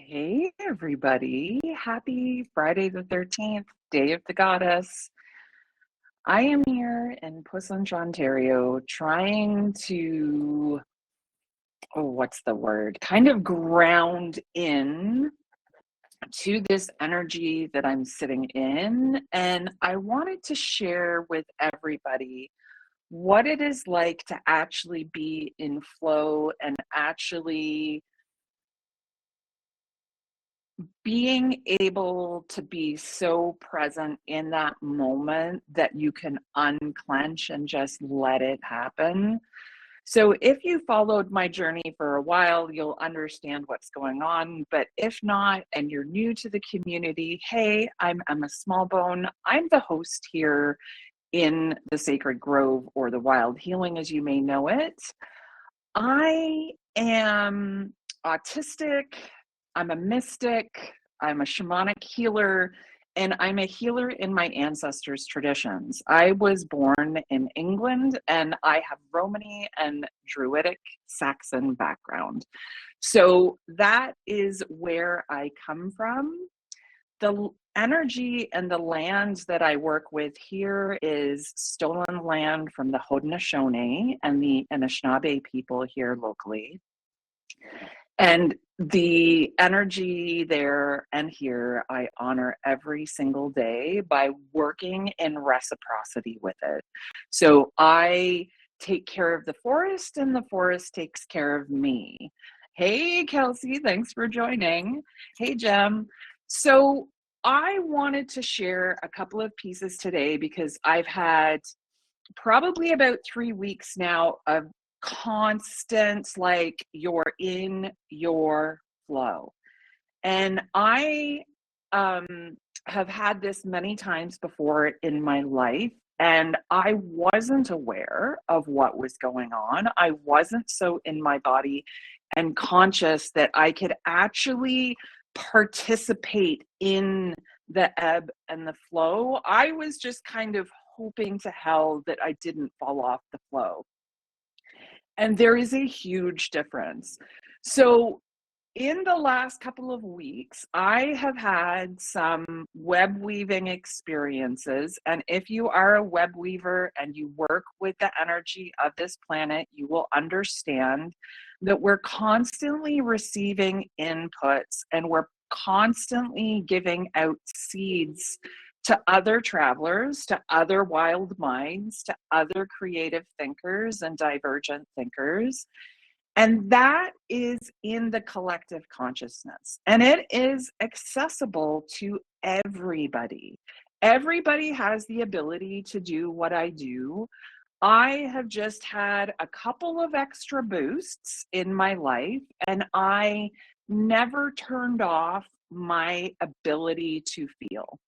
Hey, everybody. Happy Friday the 13th, Day of the Goddess. I am here in Pussonge, Ontario, trying to, what's the word? Kind of ground in to this energy that I'm sitting in. And I wanted to share with everybody what it is like to actually be in flow and actually being able to be so present in that moment that you can unclench and just let it happen. So if you followed my journey for a while, you'll understand what's going on. But if not, and you're new to the community, hey, I'm Emma Smallbone. I'm the host here in the Sacred Grove, or the Wild Healing as you may know it. I am autistic, I'm a mystic, I'm a shamanic healer, and I'm a healer in my ancestors' traditions. I was born in England and I have Romani and Druidic Saxon background. So that is where I come from. The energy and the land that I work with here is stolen land from the Haudenosaunee and the Anishinaabe people here locally. And the energy there and here, I honor every single day by working in reciprocity with it. So I take care of the forest and the forest takes care of me. Hey, Kelsey, thanks for joining. Hey, Jem. So I wanted to share a couple of pieces today because I've had probably about 3 weeks now of constant, like, you're in your flow. And I have had this many times before in my life, and I wasn't aware of what was going on. I wasn't so in my body and conscious that I could actually participate in the ebb and the flow. I was just kind of hoping to hell that I didn't fall off the flow. And there is a huge difference. So in the last couple of weeks, I have had some web weaving experiences. And if you are a web weaver and you work with the energy of this planet, you will understand that we're constantly receiving inputs and we're constantly giving out seeds to other travelers, to other wild minds, to other creative thinkers and divergent thinkers. And that is in the collective consciousness. And it is accessible to everybody. Everybody has the ability to do what I do. I have just had a couple of extra boosts in my life, and I never turned off my ability to feel.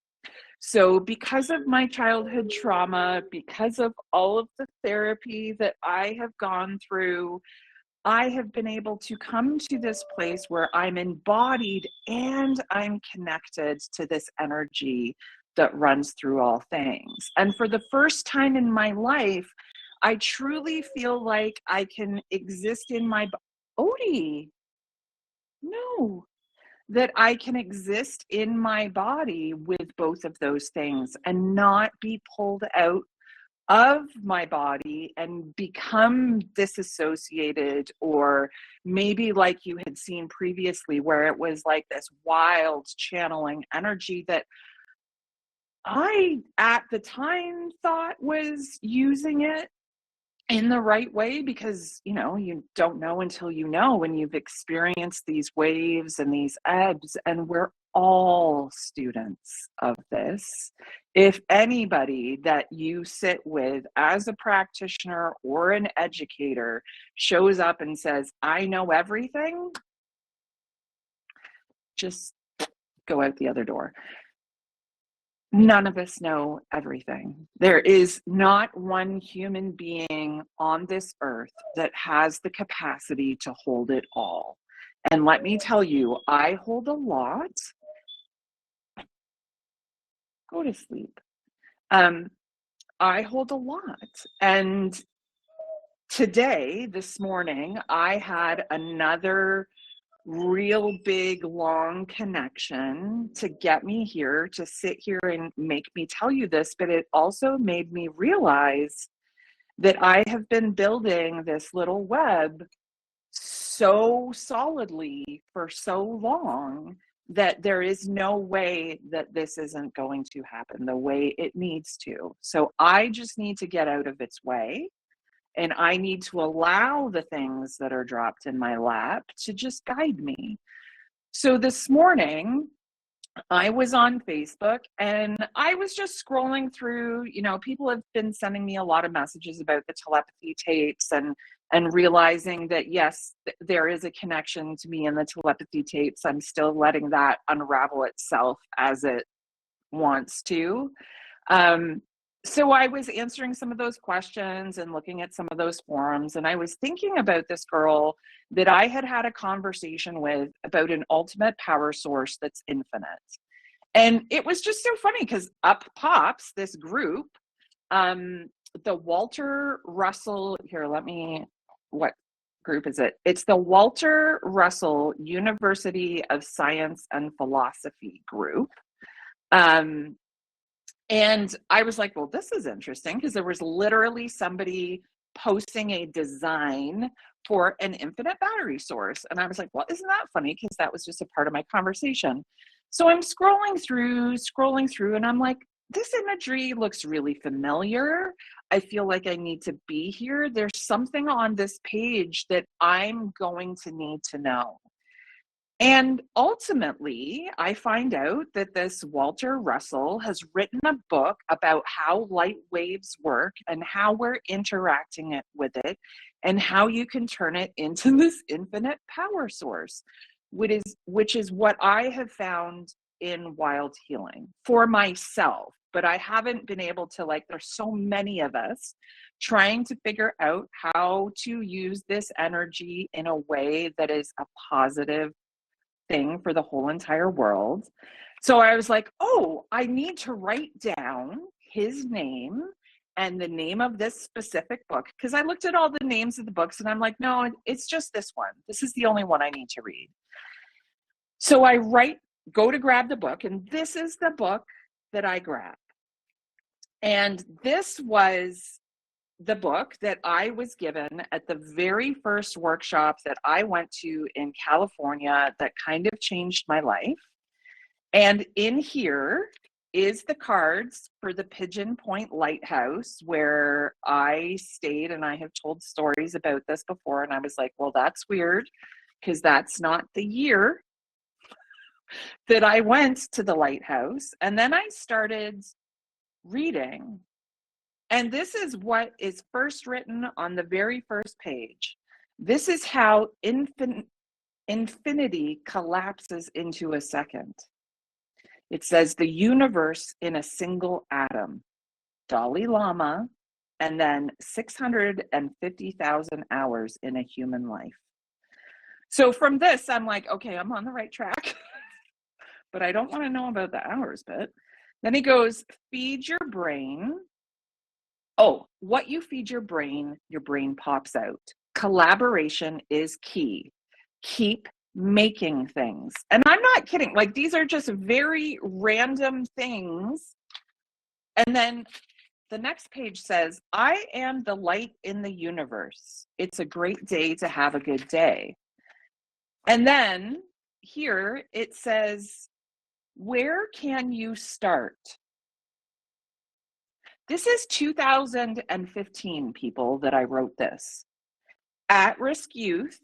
So, because of my childhood trauma, because of all of the therapy that I have gone through, I have been able to come to this place where I'm embodied and I'm connected to this energy that runs through all things. And for the first time in my life, I truly feel like I can exist in my Odie. No, that I can exist in my body with both of those things and not be pulled out of my body and become disassociated, or maybe like you had seen previously where it was like this wild channeling energy that I at the time thought was using it in the right way, because you don't know until you know when you've experienced these waves and these ebbs, and we're all students of this. If anybody that you sit with as a practitioner or an educator shows up and says, I know everything, just go out the other door. None of us know everything. There is not one human being on this earth that has the capacity to hold it all. And let me tell you, I hold a lot. Go to sleep. I hold a lot. And today, this morning, I had another real big, long connection to get me here, to sit here and make me tell you this, but it also made me realize that I have been building this little web so solidly for so long that there is no way that this isn't going to happen the way it needs to. So I just need to get out of its way, and I need to allow the things that are dropped in my lap to just guide me. So this morning, I was on Facebook and I was just scrolling through, people have been sending me a lot of messages about the telepathy tapes, and realizing that yes, there is a connection to me in the telepathy tapes. I'm still letting that unravel itself as it wants to. Um, so I was answering some of those questions and looking at some of those forums, and I was thinking about this girl that I had a conversation with about an ultimate power source that's infinite. And it was just so funny because up pops this group, the Walter Russell, what group is it? It's the Walter Russell University of Science and Philosophy group. And I was like, well, this is interesting, because there was literally somebody posting a design for an infinite battery source. And I was like, well, isn't that funny? Because that was just a part of my conversation. So I'm scrolling through, and I'm like, this imagery looks really familiar. I feel like I need to be here. There's something on this page that I'm going to need to know. And ultimately, I find out that this Walter Russell has written a book about how light waves work and how we're interacting with it, and how you can turn it into this infinite power source, which is what I have found in wild healing for myself. But I haven't been able to, there's so many of us trying to figure out how to use this energy in a way that is a positive thing for the whole entire world. So I was like, oh, I need to write down his name and the name of this specific book, because I looked at all the names of the books and I'm like, no, it's just this one. This is the only one I need to read. So I go to grab the book, and this is the book that I grabbed. And this was the book that I was given at the very first workshop that I went to in California that kind of changed my life. And in here is the cards for the Pigeon Point Lighthouse, where I stayed, and I have told stories about this before. And I was like, well, that's weird, because that's not the year that I went to the lighthouse. And then I started reading. And this is what is first written on the very first page. This is how infinity collapses into a second. It says the universe in a single atom, Dalai Lama, and then 650,000 hours in a human life. So from this, I'm like, okay, I'm on the right track, but I don't want to know about the hours bit. Then he goes, feed your brain. Oh, what you feed your brain pops out. Collaboration is key. Keep making things. And I'm not kidding. These are just very random things. And then the next page says, I am the light in the universe. It's a great day to have a good day. And then here it says, where can you start? This is 2015, people, that I wrote this. At-risk youth,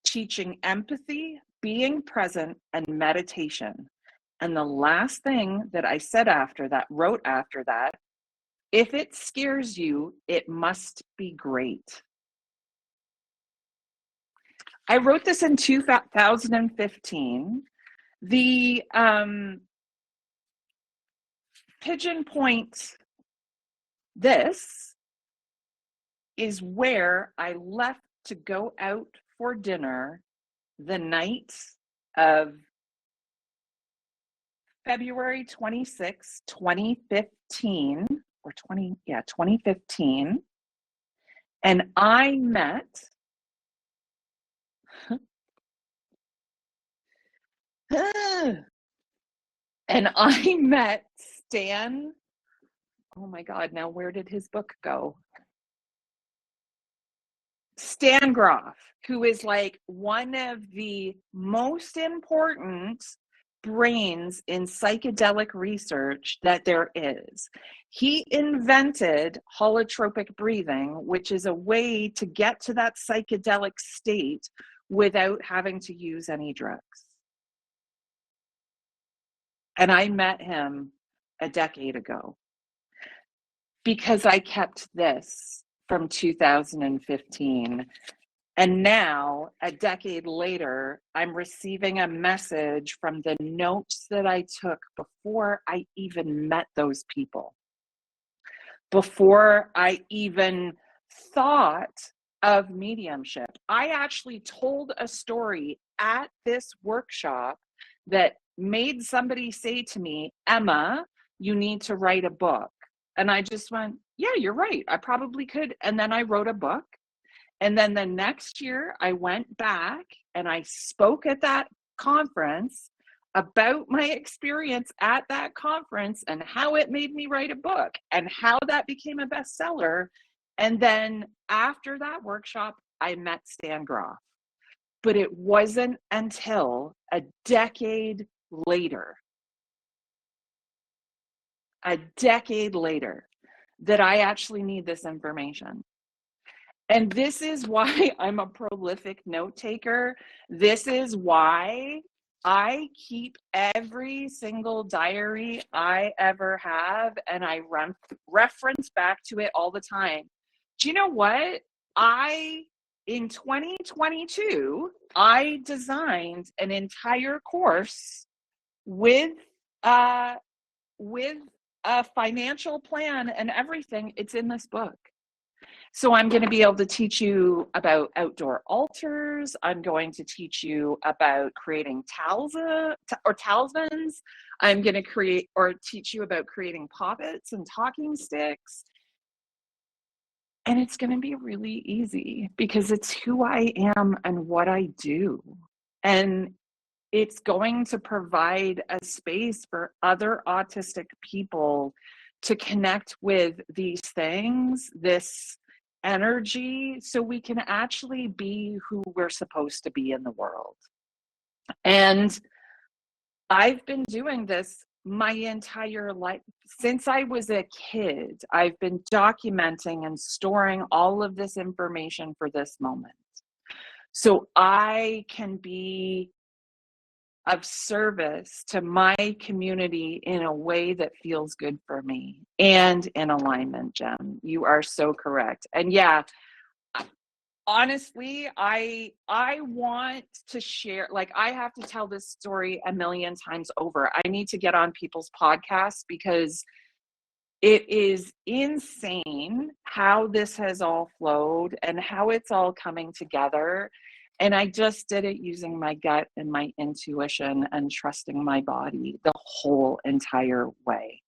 teaching empathy, being present, and meditation. And the last thing that I said wrote after that, if it scares you, it must be great. I wrote this in 2015. The Pigeon Point, this is where I left to go out for dinner the night of February 26, 2015, 2015. And I met And I met Stan. Oh my God, now where did his book go? Stan Grof, who is like one of the most important brains in psychedelic research that there is. He invented holotropic breathing, which is a way to get to that psychedelic state without having to use any drugs. And I met him a decade ago because I kept this from 2015. And now, a decade later, I'm receiving a message from the notes that I took before I even met those people, before I even thought of mediumship. I actually told a story at this workshop that made somebody say to me, Emma, you need to write a book. And I just went, yeah, you're right. I probably could. And then I wrote a book. And then the next year, I went back and I spoke at that conference about my experience at that conference and how it made me write a book and how that became a bestseller. And then after that workshop, I met Stan Grof. But it wasn't until a decade later, that I actually need this information. And this is why I'm a prolific note taker. This is why I keep every single diary I ever have, and I reference back to it all the time. Do you know what? In 2022, I designed an entire course with uh, with a financial plan and everything. It's in this book. So I'm going to be able to teach you about outdoor altars. I'm going to teach you about creating talismans. I'm going to teach you about creating poppets and talking sticks. And it's going to be really easy because it's who I am and what I do. And it's going to provide a space for other autistic people to connect with these things, this energy, so we can actually be who we're supposed to be in the world. And I've been doing this my entire life. Since I was a kid, I've been documenting and storing all of this information for this moment. So I can be of service to my community in a way that feels good for me and in alignment, Jen. You are so correct. And yeah, honestly, I want to share, like, I have to tell this story a million times over. I need to get on people's podcasts because it is insane how this has all flowed and how it's all coming together. And I just did it using my gut and my intuition and trusting my body the whole entire way.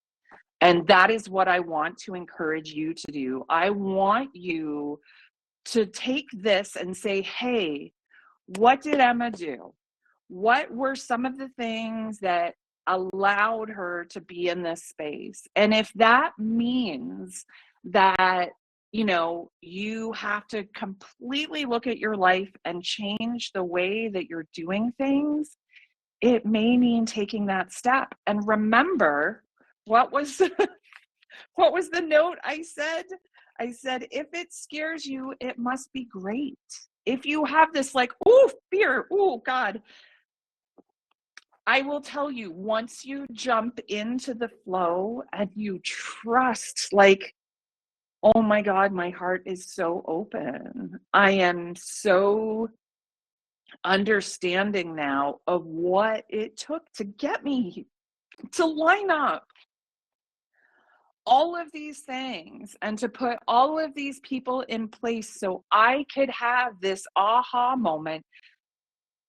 And that is what I want to encourage you to do. I want you to take this and say, hey, what did Emma do? What were some of the things that allowed her to be in this space? And if that means that, you have to completely look at your life and change the way that you're doing things, it may mean taking that step. And remember, what was what was the note I said? I said, if it scares you, it must be great. If you have this like, oh, fear, oh, God, I will tell you, once you jump into the flow and you trust, like, oh my God, my heart is so open. I am so understanding now of what it took to get me to line up all of these things and to put all of these people in place so I could have this aha moment.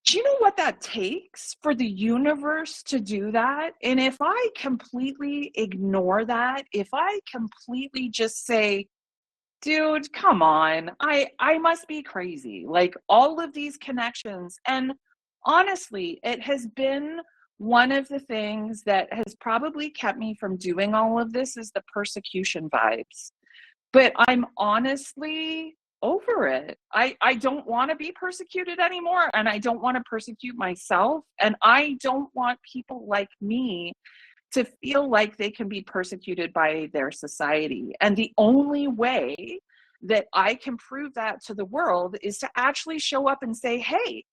Do you know what that takes for the universe to do that? And if I completely ignore that, if I completely just say, dude, come on, I must be crazy. Like, all of these connections, and honestly, it has been one of the things that has probably kept me from doing all of this is the persecution vibes. But I'm honestly over it. I don't want to be persecuted anymore, and I don't want to persecute myself, and I don't want people like me to feel like they can be persecuted by their society. And the only way that I can prove that to the world is to actually show up and say, hey,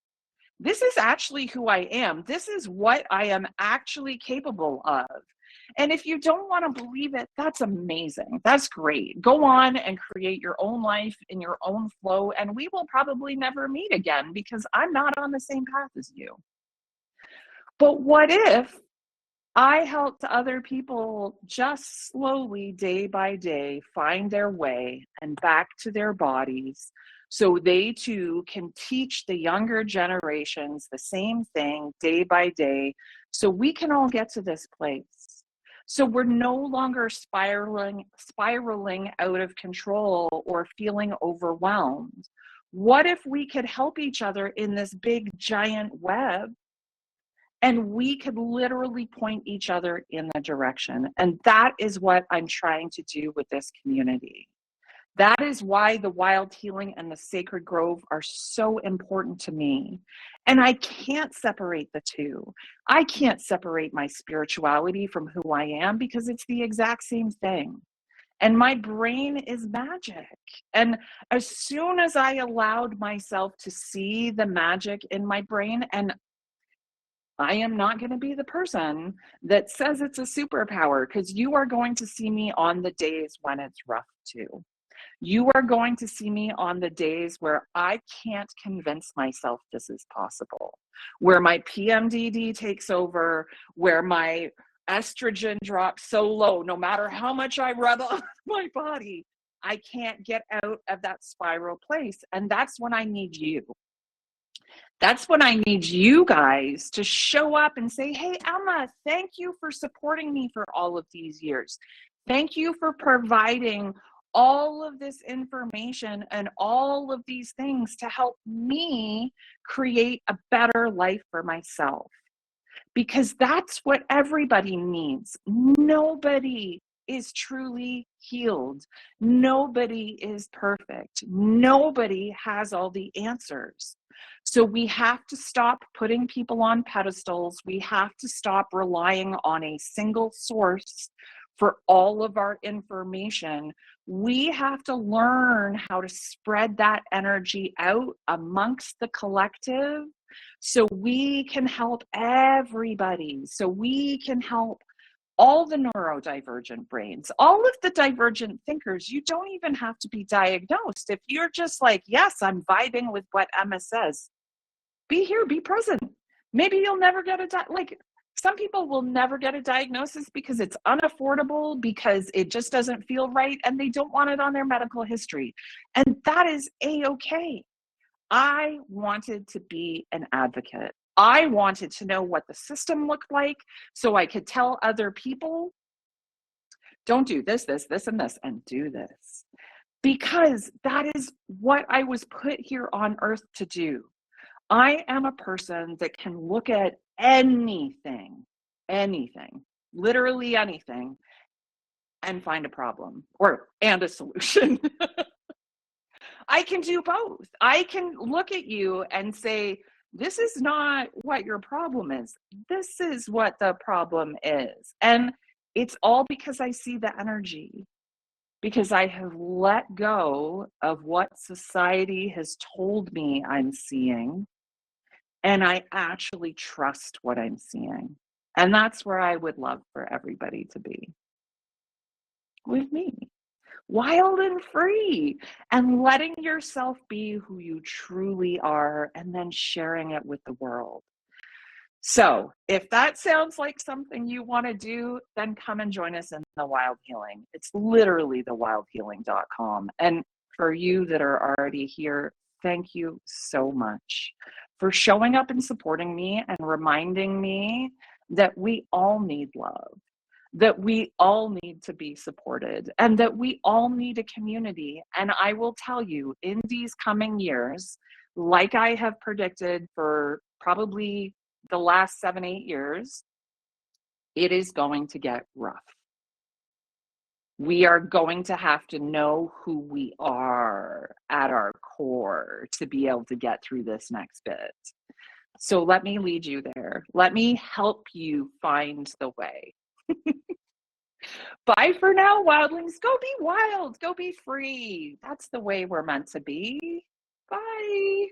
this is actually who I am. This is what I am actually capable of. And if you don't want to believe it, that's amazing. That's great. Go on and create your own life in your own flow. And we will probably never meet again because I'm not on the same path as you. But what if I helped other people just slowly, day by day, find their way and back to their bodies so they too can teach the younger generations the same thing day by day so we can all get to this place. So we're no longer spiraling out of control or feeling overwhelmed. What if we could help each other in this big giant web? And we could literally point each other in the direction. And that is what I'm trying to do with this community. That is why the wild healing and the sacred grove are so important to me. And I can't separate the two. I can't separate my spirituality from who I am because it's the exact same thing. And my brain is magic. And as soon as I allowed myself to see the magic in my brain, and I am not going to be the person that says it's a superpower, because you are going to see me on the days when it's rough too. You are going to see me on the days where I can't convince myself this is possible, where my PMDD takes over, where my estrogen drops so low, no matter how much I rub on my body, I can't get out of that spiral place. And that's when I need you. That's when I need you guys to show up and say, hey, Emma, thank you for supporting me for all of these years. Thank you for providing all of this information and all of these things to help me create a better life for myself. Because that's what everybody needs. Nobody is truly healed. Nobody is perfect. Nobody has all the answers. So we have to stop putting people on pedestals. We have to stop relying on a single source for all of our information. We have to learn how to spread that energy out amongst the collective so we can help everybody. So we can help all the neurodivergent brains, all of the divergent thinkers. You don't even have to be diagnosed. If you're just like, yes, I'm vibing with what Emma says, be here, be present. Maybe you'll never get some people will never get a diagnosis because it's unaffordable, because it just doesn't feel right, and they don't want it on their medical history. And that is A-okay. I wanted to be an advocate. I wanted to know what the system looked like so I could tell other people, don't do this, this, this, and this, and do this. Because that is what I was put here on earth to do. I am a person that can look at anything, literally anything, and find a problem and a solution. I can do both. I can look at you and say, this is not what your problem is. This is what the problem is. And it's all because I see the energy, because I have let go of what society has told me I'm seeing, and I actually trust what I'm seeing. And that's where I would love for everybody to be with me. Wild and free, and letting yourself be who you truly are, and then sharing it with the world. So if that sounds like something you want to do, then come and join us in the Wild Healing. It's literally thewildhealing.com. And for you that are already here, thank you so much for showing up and supporting me and reminding me that we all need love, that we all need to be supported, and that we all need a community. And I will tell you, in these coming years, like I have predicted for probably the last 7, 8 years, it is going to get rough. We are going to have to know who we are at our core to be able to get through this next bit. So let me lead you there. Let me help you find the way. Bye for now, wildlings. Go be wild. Go be free. That's the way we're meant to be. Bye.